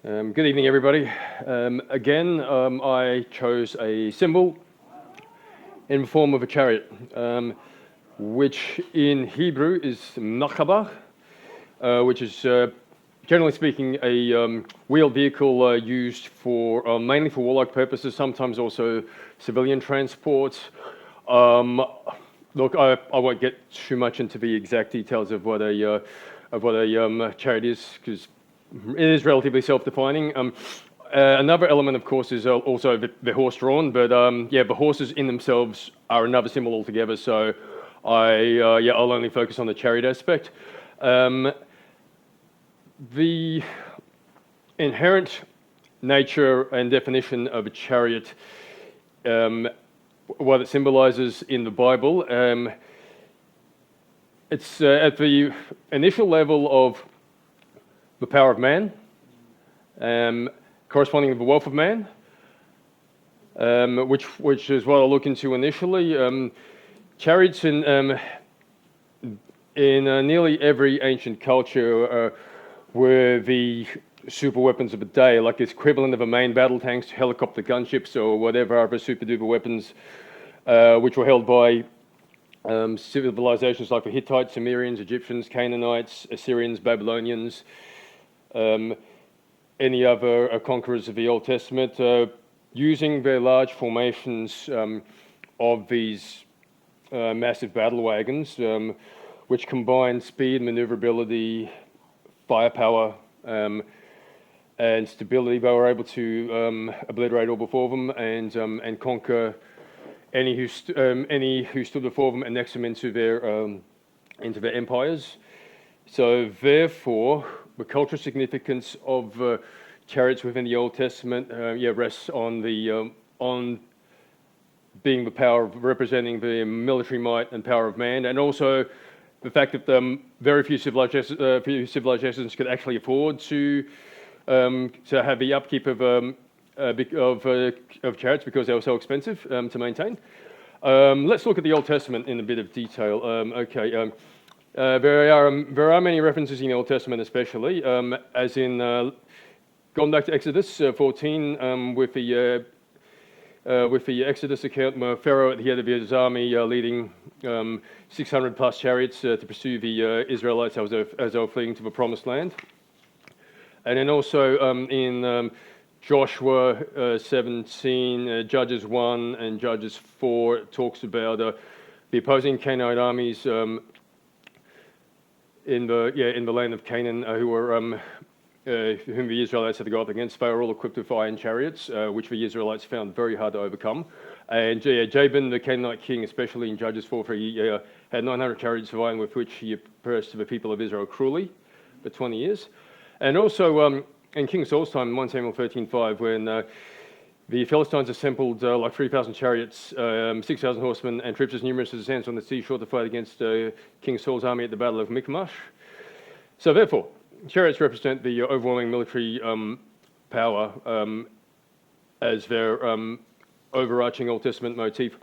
Good evening, everybody. Again, I chose a symbol in the form of a chariot, which in Hebrew is Merkabah, which is, generally speaking, a wheeled vehicle used for mainly for warlike purposes, sometimes also civilian transport. Look, I won't get too much into the exact details of what a chariot is, because it is relatively self-defining. Another element, of course, is also the horse-drawn, but the horses in themselves are another symbol altogether. So I'll only focus on the chariot aspect. The inherent nature and definition of a chariot, what it symbolizes in the Bible, it's at the initial level of the power of man, corresponding to the wealth of man, which is what I'll look into initially. Chariots in nearly every ancient culture were the super weapons of the day, like its equivalent of the main battle tanks, helicopter gunships, or whatever other super duper weapons, which were held by civilizations like the Hittites, Sumerians, Egyptians, Canaanites, Assyrians, Babylonians, any other conquerors of the Old Testament, using their large formations of these massive battle wagons, which combined speed, maneuverability, firepower, and stability. They were able to obliterate all before them and conquer any who stood before them and next them into their empires. So therefore, the cultural significance of chariots within the Old Testament rests on being the power of representing the military might and power of man, and also the fact that very few civilizations could actually afford to have the upkeep of chariots because they were so expensive to maintain. Let's look at the Old Testament in a bit of detail. There are many references in the Old Testament, especially as in going back to Exodus 14 with the Exodus account, where Pharaoh at the head of his army leading 600 plus chariots to pursue the Israelites as they were fleeing to the Promised Land, and then also in Joshua 17, Judges 1, and Judges 4 talks about the opposing Canaanite armies in the land of Canaan, whom the Israelites had to go up against. They were all equipped with iron chariots, which the Israelites found very hard to overcome. And Jabin, the Canaanite king, especially in Judges 4, he had 900 chariots of iron with which he oppressed the people of Israel cruelly for 20 years. And also in King Saul's time, in 1 Samuel 13:5, when the Philistines assembled like 3,000 chariots, 6,000 horsemen, and troops as numerous as the sands on the seashore to fight against King Saul's army at the Battle of Michmash. So therefore, chariots represent the overwhelming military power as their overarching Old Testament motif.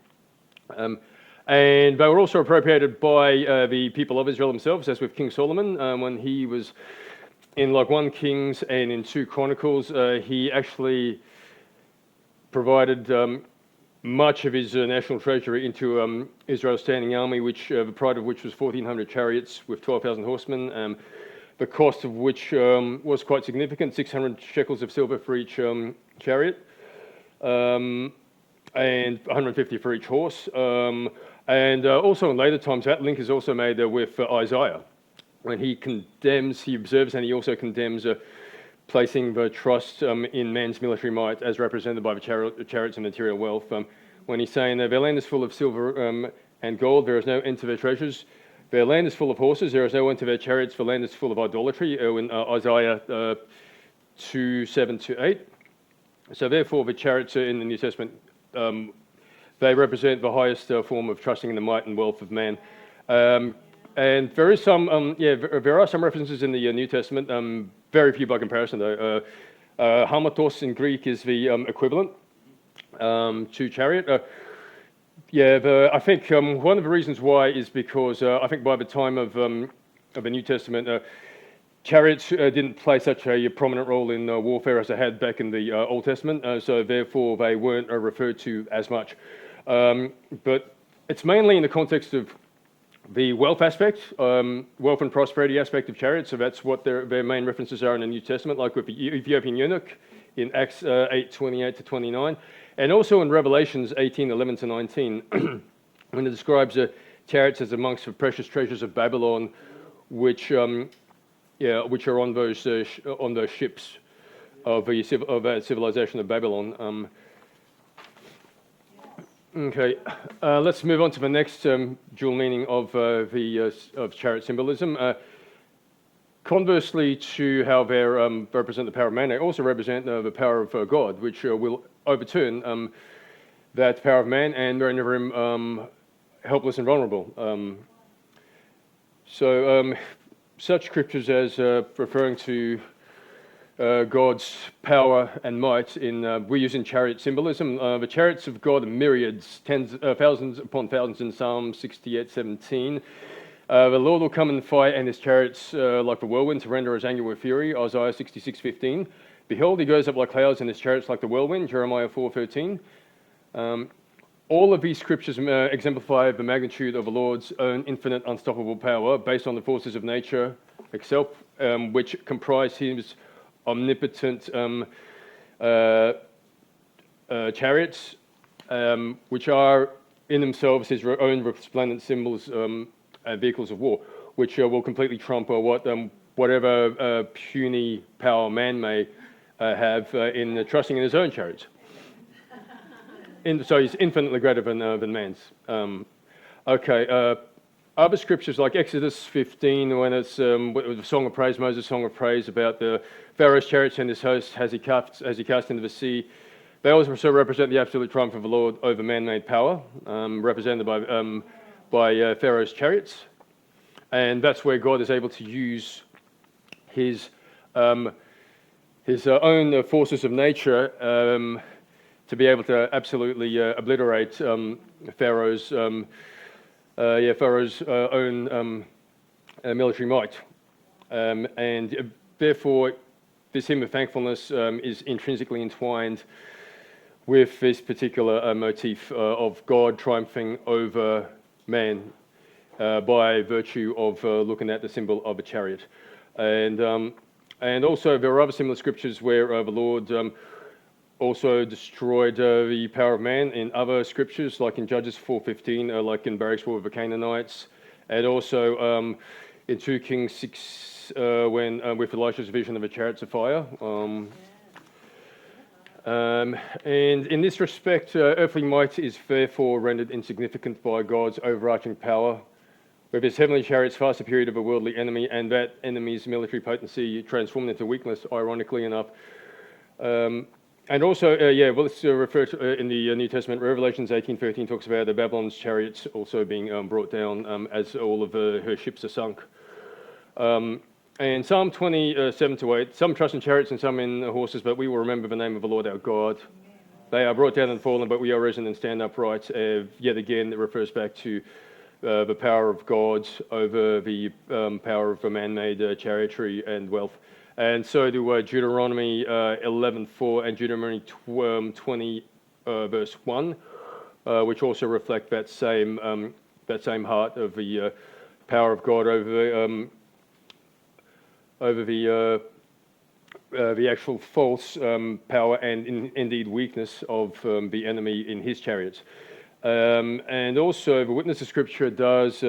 And they were also appropriated by the people of Israel themselves, as with King Solomon, when he was in like 1 Kings and in 2 Chronicles, he actually provided much of his national treasury into Israel's standing army, which the pride of which was 1,400 chariots with 12,000 horsemen, the cost of which was quite significant, 600 shekels of silver for each chariot, and 150 for each horse. And also in later times, that link is also made with Isaiah, when he observes and he also condemns placing the trust in man's military might as represented by the chariots and material wealth. When he's saying their land is full of silver and gold, there is no end to their treasures. Their land is full of horses, there is no end to their chariots, the land is full of idolatry, in Isaiah 2:7-8. So therefore the chariots in the New Testament, they represent the highest form of trusting in the might and wealth of man. And there is there are some references in the New Testament, very few by comparison though. Hamatos in Greek is the equivalent to chariot. I think one of the reasons why is because I think by the time of the New Testament, Chariots didn't play such a prominent role in warfare as they had back in the Old Testament, so therefore they weren't referred to as much. But it's mainly in the context of the wealth aspect, wealth and prosperity aspect of chariots, so that's what their main references are in the New Testament, like with the Ethiopian eunuch in Acts 8:28 to 29, and also in Revelations 18:11 to 19, when it describes chariots as amongst the precious treasures of Babylon, which are on those ships of the civilization of Babylon. Okay, let's move on to the next dual meaning of of chariot symbolism. Conversely to how they represent the power of man, they also represent the power of God, which will overturn that power of man and render him helpless and vulnerable. Such scriptures as referring to God's power and might we use in chariot symbolism. The chariots of God are myriads, thousands upon thousands in Psalm 68:17. The Lord will come and fight, and his chariots like the whirlwind to render his anger with fury. Isaiah 66:15. Behold, he goes up like clouds, and his chariots like the whirlwind. Jeremiah 4:13. All of these scriptures exemplify the magnitude of the Lord's own infinite, unstoppable power based on the forces of nature itself, which comprise his omnipotent chariots, which are in themselves his own resplendent symbols and vehicles of war, which will completely trump whatever puny power man may have in trusting in his own chariots. So he's infinitely greater than man's. Other scriptures like Exodus 15, when it's the song of praise, Moses' song of praise about the Pharaoh's chariots and his host as he cast into the sea, they also represent the absolute triumph of the Lord over man-made power, represented by Pharaoh's chariots, and that's where God is able to use his own forces of nature to be able to absolutely obliterate Pharaoh's own military might, and therefore this hymn of thankfulness is intrinsically entwined with this particular motif of God triumphing over man by virtue of looking at the symbol of a chariot, and also there are other similar scriptures where the Lord also destroyed the power of man in other scriptures, like in Judges 4:15, like in Barak's war with the Canaanites, and also in 2 Kings 6, when with Elisha's vision of the chariots of fire. And in this respect, earthly might is therefore rendered insignificant by God's overarching power, with his heavenly chariots far superior to the worldly enemy, and that enemy's military potency transformed into weakness, ironically enough. And also, let's refer to in the New Testament, Revelations 18:13 talks about the Babylon's chariots also being brought down as all of her ships are sunk. And Psalm 27-8, some trust in chariots and some in horses, but we will remember the name of the Lord our God. They are brought down and fallen, but we are risen and stand upright. Yet again, it refers back to the power of God over the power of the man-made chariotry and wealth. And so do Deuteronomy 11:4 and Deuteronomy 20 verse 1, which also reflect that same heart of the power of God over the actual false power and indeed weakness of the enemy in his chariots. And also, the witness of Scripture does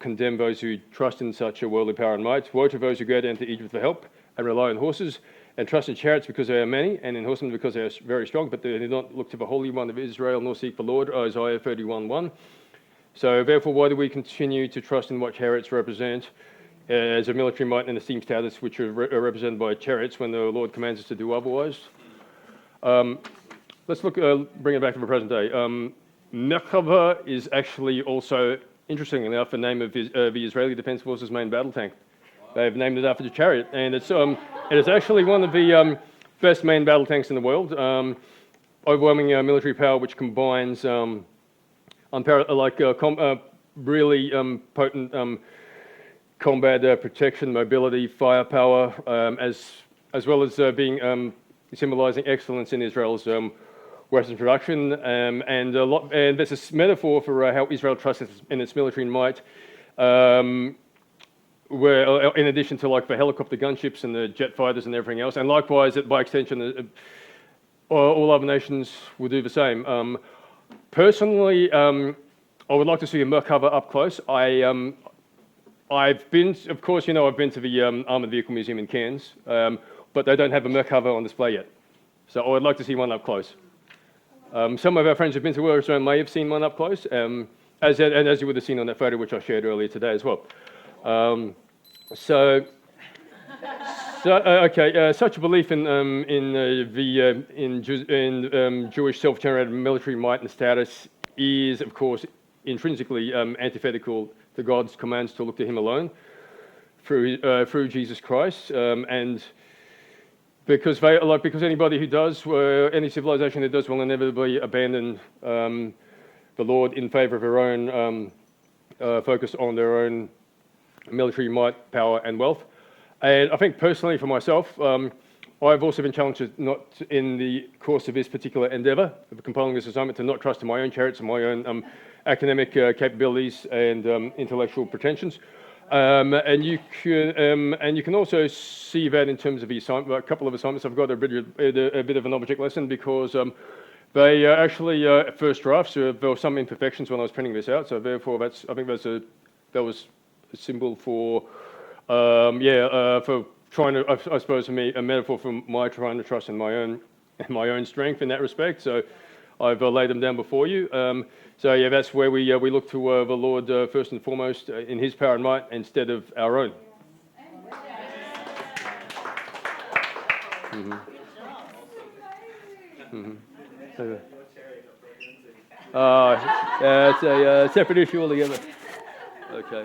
condemn those who trust in such a worldly power and might. Woe to those who go down to Egypt for help and rely on horses, and trust in chariots because they are many, and in horsemen because they are very strong, but they do not look to the Holy One of Israel, nor seek the Lord. Isaiah 31:1. So therefore, why do we continue to trust in what chariots represent as a military might and esteem status, which are represented by chariots, when the Lord commands us to do otherwise? Let's bring it back to the present day. Merkava is actually also, interestingly enough, the name of the Israeli Defense Forces' main battle tank. They've named it after the chariot, and it's actually one of the best main battle tanks in the world. Overwhelming military power, which combines really potent combat, protection, mobility, firepower, as well as being symbolizing excellence in Israel's Western production, and there's a metaphor for how Israel trusts in its military might, where in addition to like the helicopter gunships and the jet fighters and everything else, and likewise, by extension, all other nations will do the same. Personally, I would like to see a Merkava up close. I've been, of course, I've been to the Armored Vehicle Museum in Cairns, but they don't have a Merkava on display yet. So I would like to see one up close. Some of our friends who've been to Israel may have seen one up close, as you would have seen on that photo which I shared earlier today as well. Such a belief in Jewish self-generated military might and status is, of course, intrinsically antithetical to God's commands to look to Him alone through Jesus Christ, and because anybody who does, any civilization that does, will inevitably abandon the Lord in favor of their own focus on their own military might, power, and wealth. And I think personally for myself, I've also been challenged not in the course of this particular endeavor of compiling this assignment to not trust in my own chariots and my own academic capabilities and intellectual pretensions. And you can also see that in terms of the assignment. A couple of assignments, I've got a bit of an object lesson because they actually first drafts. There were some imperfections when I was printing this out, so therefore I think that was a symbol for for trying to, I suppose, for me, a metaphor for my trying to trust in my own strength in that respect. So I've laid them down before you. So yeah, that's where we look to the Lord first and foremost in His power and might instead of our own. Mm-hmm. Mm-hmm. It's a separate issue altogether. Okay.